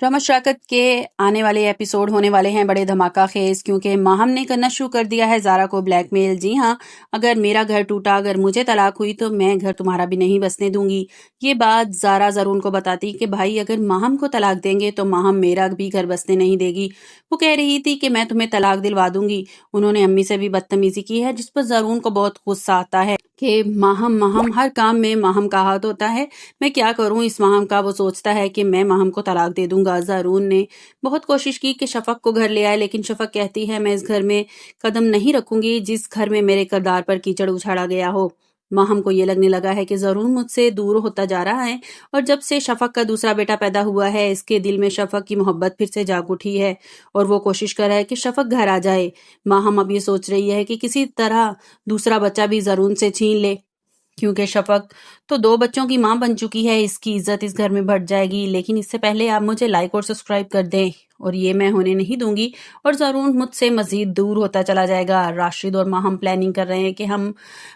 Drama शराकत के आने वाले एपिसोड होने वाले हैं बड़े धमाका खेज, क्योंकि माहम ने करना शुरू कर दिया है ज़ारा को ब्लैकमेल। जी हाँ, अगर मेरा घर टूटा, अगर मुझे तलाक हुई तो मैं घर तुम्हारा भी नहीं बसने दूंगी। ये बात ज़ारा ज़रून को बताती कि भाई अगर माहम को तलाक देंगे तो माहम मेरा भी घर बसने नहीं देगी। वो कह रही थी कि मैं तुम्हें तलाक दिलवा दूंगी। उन्होंने अम्मी से भी बदतमीजी की है, जिस पर ज़रून को बहुत गुस्सा आता है कि माहम माहम हर काम में माहम का हाथ होता है। मैं क्या करूं इस माहम का। वो सोचता है कि मैं माहम को तलाक दे दूंगा। ज़रून ने बहुत कोशिश की कि शफक को घर ले आए, लेकिन शफक कहती है मैं इस घर में कदम नहीं रखूंगी जिस घर में मेरे किरदार पर कीचड़ उछाड़ा गया हो। माहम को ये लगने लगा है कि ज़रून मुझसे दूर होता जा रहा है, और जब से शफक का दूसरा बेटा पैदा हुआ है इसके दिल में शफक की मोहब्बत फिर से जाग उठी है और वो कोशिश कर रहा है कि शफक घर आ जाए। माहम अब ये सोच रही है कि किसी तरह दूसरा बच्चा भी ज़रून से छीन ले, क्योंकि शफक तो 2 बच्चों की माँ बन चुकी है। इसकी इज्जत इस घर में बढ़ जाएगी। लेकिन इससे पहले आप मुझे लाइक और सब्सक्राइब कर दें, और ये मैं होने नहीं दूंगी। और ज़रून मुझसे मजीद दूर होता चला जाएगा। राशिद और माहम प्लानिंग कर रहे हैं कि हम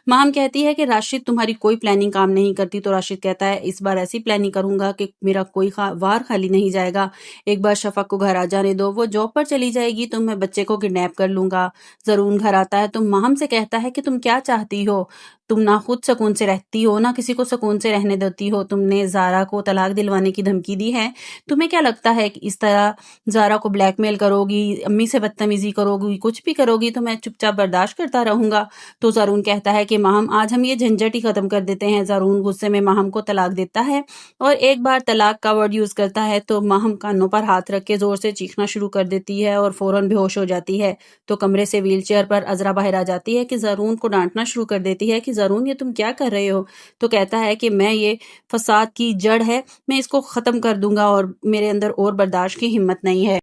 माहम कहती है कि राशिद तुम्हारी कोई प्लानिंग काम नहीं करती, तो राशिद कहता है इस बार ऐसी प्लानिंग करूंगा कि मेरा कोई वार खाली नहीं जाएगा। एक बार शफक को घर आ जाने दो, वो जॉब पर चली जाएगी तो मैं बच्चे को किडनैप कर लूंगा। ज़रून घर आता है तो माहम से कहता है कि तुम क्या चाहती हो। तुम ना खुद सुकून से रहती हो, ना किसी को सुकून से रहने देती हो। तुमने ज़ारा को तलाक दिलवाने की धमकी दी है। तुम्हें क्या लगता है कि इस तरह ज़ारा को ब्लैकमेल करोगी, अम्मी से बदतमीजी करोगी, कुछ भी करोगी तो मैं चुपचाप बर्दाश्त करता रहूंगा। तो ज़रून कहता है कि माहम आज हम ये झंझट ही खत्म कर देते हैं। ज़रून गुस्से में माहम को तलाक देता है, और एक बार तलाक का वर्ड यूज करता है तो माहम कानों पर हाथ रख के जोर से चीखना शुरू कर देती है और फौरन बेहोश हो जाती है। तो कमरे से व्हीलचेयर पर अजरा बाहर आ जाती है कि ज़रून को डांटना शुरू कर देती है कि ज़रून ये तुम क्या कर रहे हो। तो कहता है कि मैं ये फसाद की जड़ है, मैं इसको खत्म कर दूंगा और मेरे अंदर और बर्दाश्त की हिम्मत नहीं है।